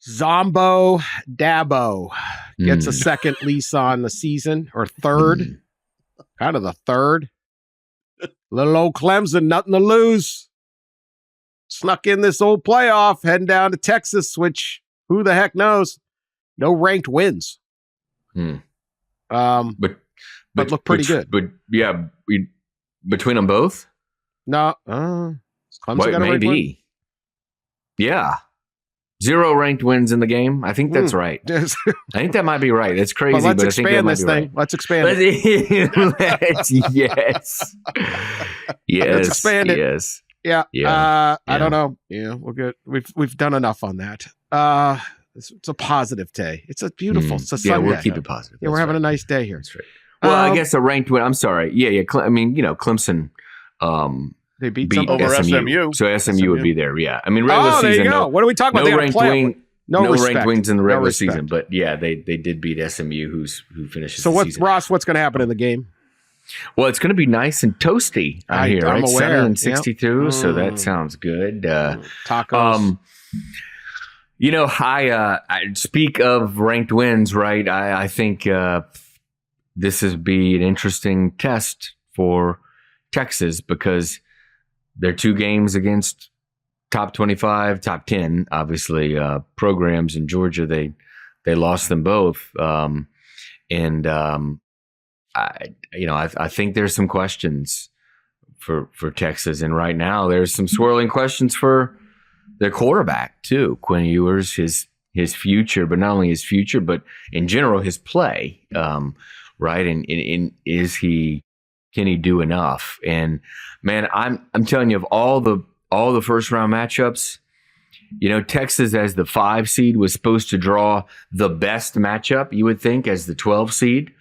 Zombo Dabo gets a second lease on the season, or third. Kind of the third. Little old Clemson, nothing to lose. Snuck in this old playoff, heading down to Texas, which who the heck knows? No ranked wins. But look pretty good. But yeah, between them both? No. Clemson got a ranked win? Yeah. 0 ranked wins in the game. I think that's right. I think that might be right. That's crazy, but I think that might be right. Let's expand it. Yes. Let's expand it. Yes. Yeah. I don't know. Yeah, we're good. We've done enough on that. It's a positive day. It's a beautiful. It's a Sunday. Yeah, we'll keep it positive. Yeah, we're having a nice day here. That's right. Well, I guess a ranked win. I'm sorry. Yeah. I mean, Clemson. They beat over SMU. So SMU would be there. Yeah. I mean, regular season. There you go. What are we talking about? No ranked ranked wins in the regular season, season, but yeah, they did beat SMU, who finishes. So the season. Ross? What's going to happen in the game? Well, it's going to be nice and toasty out here, right? I'm aware. 7-62, so that sounds good. Tacos. I speak of ranked wins, right? I think this would be an interesting test for Texas because they're 2 games against top 25, top 10, obviously, programs in Georgia. They lost them both. I think there's some questions for Texas. And right now there's some swirling questions for their quarterback too, Quinn Ewers, his future, but not only his future, but in general, his play. Right. And can he do enough? And man, I'm telling you, of all the first round matchups, Texas as the 5 seed was supposed to draw the best matchup, you would think, as the 12 seed.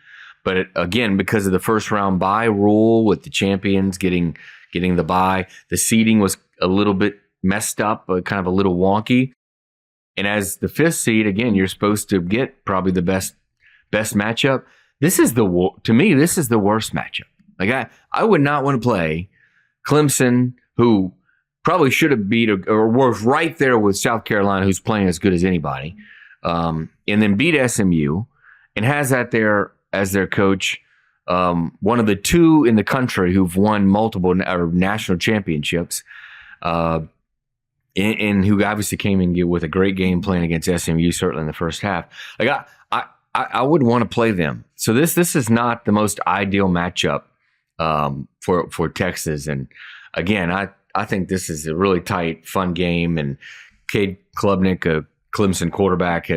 But again, because of the first round bye rule with the champions getting the bye, the seeding was a little bit messed up, kind of a little wonky. And as the 5th seed, again, you're supposed to get probably the best matchup. To me, this is the worst matchup. Like I would not want to play Clemson, who probably should have beat or was right there with South Carolina, who's playing as good as anybody, and then beat SMU and has that there as their coach, one of the 2 in the country who've won multiple national championships, and who obviously came in with a great game plan against SMU, certainly in the first half. Like I wouldn't want to play them. So this is not the most ideal matchup for Texas. And again, I think this is a really tight, fun game. And Cade Klubnik, a Clemson quarterback,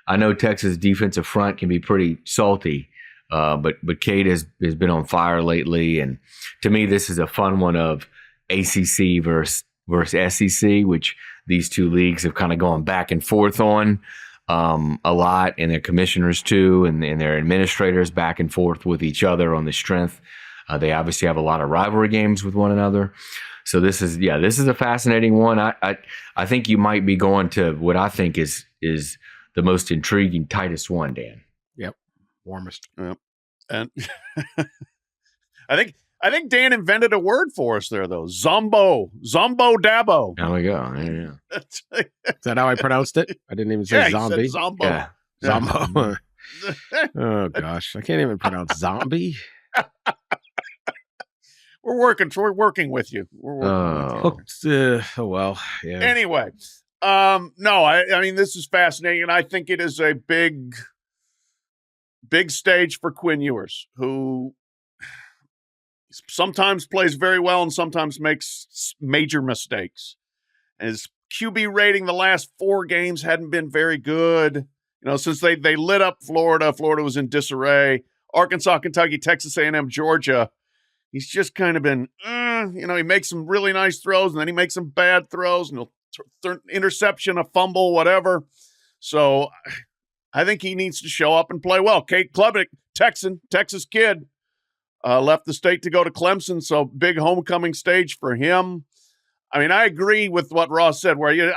I know Texas defensive front can be pretty salty, but Cade has been on fire lately. And to me, this is a fun one of ACC versus SEC, which these 2 leagues have kind of gone back and forth on a lot, and their commissioners too, and their administrators back and forth with each other on the strength. They obviously have a lot of rivalry games with one another. So this is a fascinating one. I think you might be going to what I think is the most intriguing, tightest one, Dan. Yep. Warmest. Yep. And I think Dan invented a word for us there, though. Zombo Dabo. There we go. Yeah. Is that how I pronounced it? I didn't even say zombie. He said Zombo. Yeah. Zombo. Oh gosh, I can't even pronounce zombie. We're working with you. Well, yeah. Anyway, no, I mean, this is fascinating, and I think it is a big stage for Quinn Ewers, who sometimes plays very well and sometimes makes major mistakes. His QB rating the last 4 games hadn't been very good. Since they lit up Florida was in disarray. Arkansas, Kentucky, Texas A&M, Georgia. He's just kind of been, he makes some really nice throws and then he makes some bad throws and he'll interception, a fumble, whatever. So I think he needs to show up and play well. Cade Klubnik, Texas kid, left the state to go to Clemson. So big homecoming stage for him. I mean, I agree with what Ross said, where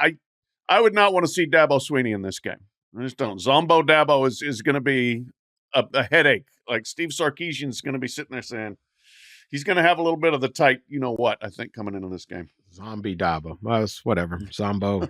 I would not want to see Dabo Swinney in this game. I just don't. Zombo Dabo is going to be a headache. Like Steve Sarkisian is going to be sitting there saying, he's going to have a little bit of the tight, I think, coming into this game. Zombie Dabo. Well, whatever. Zombo.